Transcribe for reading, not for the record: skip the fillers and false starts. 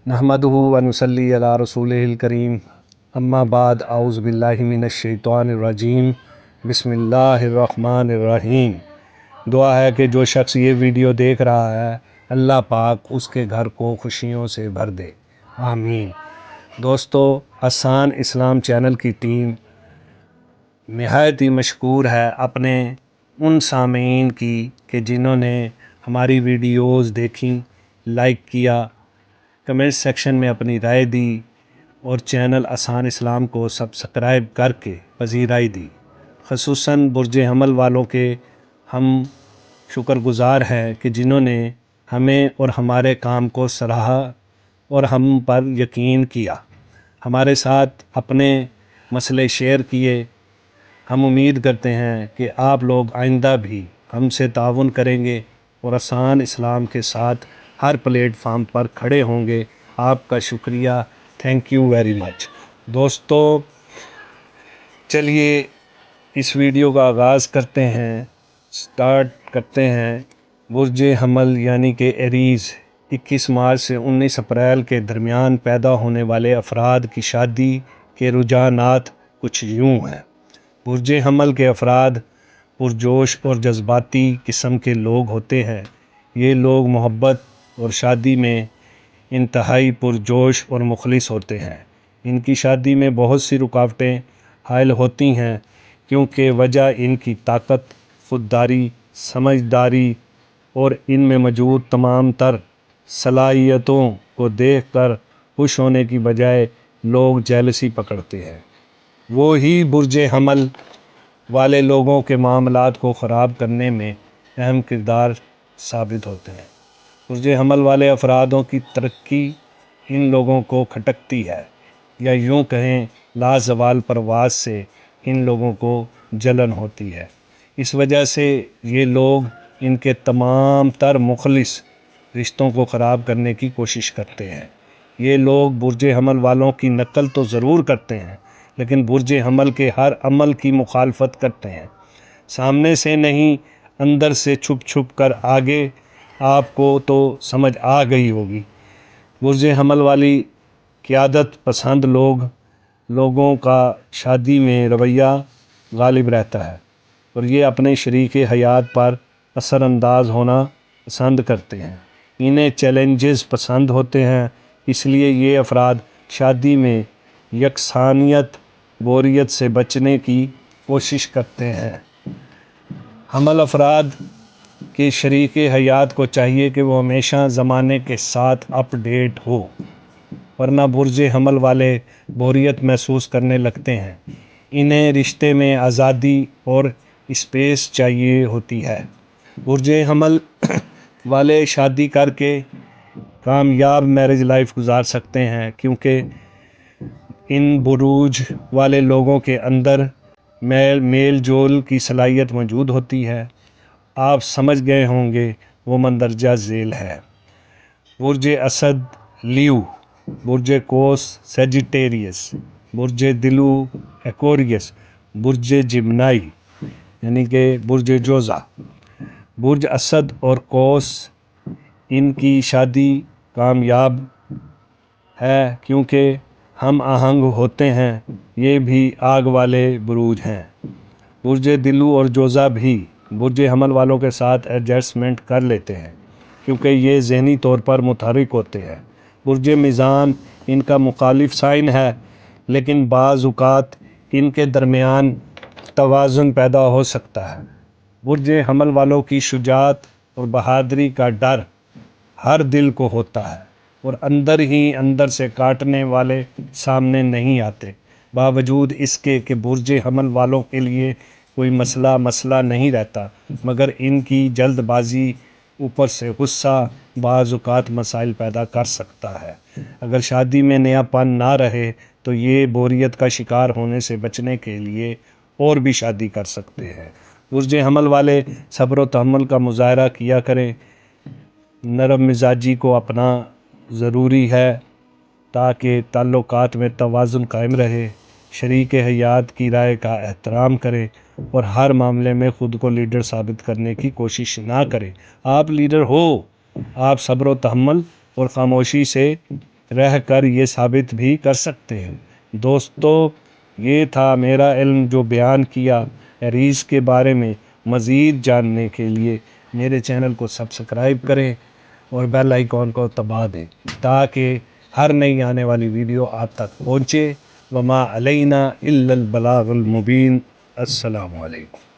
نحمدہ و نصلی علی رسولہ الکریم اما بعد اعوذ باللہ من الشیطان الرجیم بسم اللہ الرحمن الرحیم۔ دعا ہے کہ جو شخص یہ ویڈیو دیکھ رہا ہے اللہ پاک اس کے گھر کو خوشیوں سے بھر دے، آمین۔ دوستو، آسان اسلام چینل کی ٹیم نہایت ہی مشکور ہے اپنے ان سامعین کی کہ جنہوں نے ہماری ویڈیوز دیکھیں، لائک کیا، کمنٹ سیکشن میں اپنی رائے دی اور چینل آسان اسلام کو سبسکرائب کر کے پذیرائی دی۔ خصوصاً برج حمل والوں کے ہم شکر گزار ہیں کہ جنہوں نے ہمیں اور ہمارے کام کو سراہا اور ہم پر یقین کیا، ہمارے ساتھ اپنے مسئلے شیئر کیے۔ ہم امید کرتے ہیں کہ آپ لوگ آئندہ بھی ہم سے تعاون کریں گے اور آسان اسلام کے ساتھ ہر پلیٹ فارم پر کھڑے ہوں گے۔ آپ کا شکریہ، تھینک یو ویری مچ۔ دوستو، چلیے اس ویڈیو کا آغاز کرتے ہیں، سٹارٹ کرتے ہیں۔ برج حمل یعنی کہ ایریز 21 مارچ سے 19 اپریل کے درمیان پیدا ہونے والے افراد کی شادی کے رجحانات کچھ یوں ہیں۔ برج حمل کے افراد پرجوش اور جذباتی قسم کے لوگ ہوتے ہیں۔ یہ لوگ محبت اور شادی میں انتہائی پرجوش اور مخلص ہوتے ہیں۔ ان کی شادی میں بہت سی رکاوٹیں حائل ہوتی ہیں کیونکہ وجہ ان کی طاقت، خودداری، سمجھداری اور ان میں موجود تمام تر صلاحیتوں کو دیکھ کر خوش ہونے کی بجائے لوگ جیلسی پکڑتے ہیں۔ وہی برج حمل والے لوگوں کے معاملات کو خراب کرنے میں اہم کردار ثابت ہوتے ہیں۔ برج حمل والے افرادوں کی ترقی ان لوگوں کو کھٹکتی ہے، یا یوں کہیں لازوال پرواز سے ان لوگوں کو جلن ہوتی ہے۔ اس وجہ سے یہ لوگ ان کے تمام تر مخلص رشتوں کو خراب کرنے کی کوشش کرتے ہیں۔ یہ لوگ برج حمل والوں کی نقل تو ضرور کرتے ہیں لیکن برج حمل کے ہر عمل کی مخالفت کرتے ہیں۔ سامنے سے نہیں، اندر سے چھپ چھپ کر آگے۔ آپ کو تو سمجھ آ گئی ہوگی۔ برج حمل والی قیادت پسند لوگوں کا شادی میں رویہ غالب رہتا ہے اور یہ اپنے شریک حیات پر اثر انداز ہونا پسند کرتے ہیں۔ انہیں چیلنجز پسند ہوتے ہیں، اس لیے یہ افراد شادی میں یکسانیت، بوریت سے بچنے کی کوشش کرتے ہیں۔ حمل افراد کے شریک حیات کو چاہیے کہ وہ ہمیشہ زمانے کے ساتھ اپ ڈیٹ ہو، ورنہ برج حمل والے بوریت محسوس کرنے لگتے ہیں۔ انہیں رشتے میں آزادی اور اسپیس چاہیے ہوتی ہے۔ برج حمل والے شادی کر کے کامیاب میرج لائف گزار سکتے ہیں کیونکہ ان بروج والے لوگوں کے اندر میل جول کی صلاحیت موجود ہوتی ہے۔ آپ سمجھ گئے ہوں گے وہ مندرجہ ذیل ہے۔ برج اسد لیو، برج قوس سیجیٹیریس، برج دلو ایکوریس، برج جمنائی یعنی کہ برج جوزا۔ برج اسد اور قوس، ان کی شادی کامیاب ہے کیونکہ ہم آہنگ ہوتے ہیں، یہ بھی آگ والے بروج ہیں۔ برج دلو اور جوزا بھی برج حمل والوں کے ساتھ ایڈجسٹمنٹ کر لیتے ہیں کیونکہ یہ ذہنی طور پر متحرک ہوتے ہیں۔ برج میزان ان کا مخالف سائن ہے لیکن بعض اوقات ان کے درمیان توازن پیدا ہو سکتا ہے۔ برج حمل والوں کی شجاعت اور بہادری کا ڈر ہر دل کو ہوتا ہے اور اندر ہی اندر سے کاٹنے والے سامنے نہیں آتے۔ باوجود اس کے کہ برج حمل والوں کے لیے کوئی مسئلہ نہیں رہتا، مگر ان کی جلد بازی اوپر سے غصہ بعض اوقات مسائل پیدا کر سکتا ہے۔ اگر شادی میں نیا پن نہ رہے تو یہ بوریت کا شکار ہونے سے بچنے کے لیے اور بھی شادی کر سکتے ہیں۔ برج حمل والے صبر و تحمل کا مظاہرہ کیا کریں۔ نرم مزاجی کو اپنا ضروری ہے تاکہ تعلقات میں توازن قائم رہے۔ شریک حیات کی رائے کا احترام کریں اور ہر معاملے میں خود کو لیڈر ثابت کرنے کی کوشش نہ کریں۔ آپ لیڈر ہو، آپ صبر و تحمل اور خاموشی سے رہ کر یہ ثابت بھی کر سکتے ہیں۔ دوستو، یہ تھا میرا علم جو بیان کیا ایریز کے بارے میں۔ مزید جاننے کے لیے میرے چینل کو سبسکرائب کریں اور بیل آئیکن کو دبا دیں تاکہ ہر نئی آنے والی ویڈیو آپ تک پہنچے۔ وما علینا الا البلاغ المبین۔ السلام علیکم۔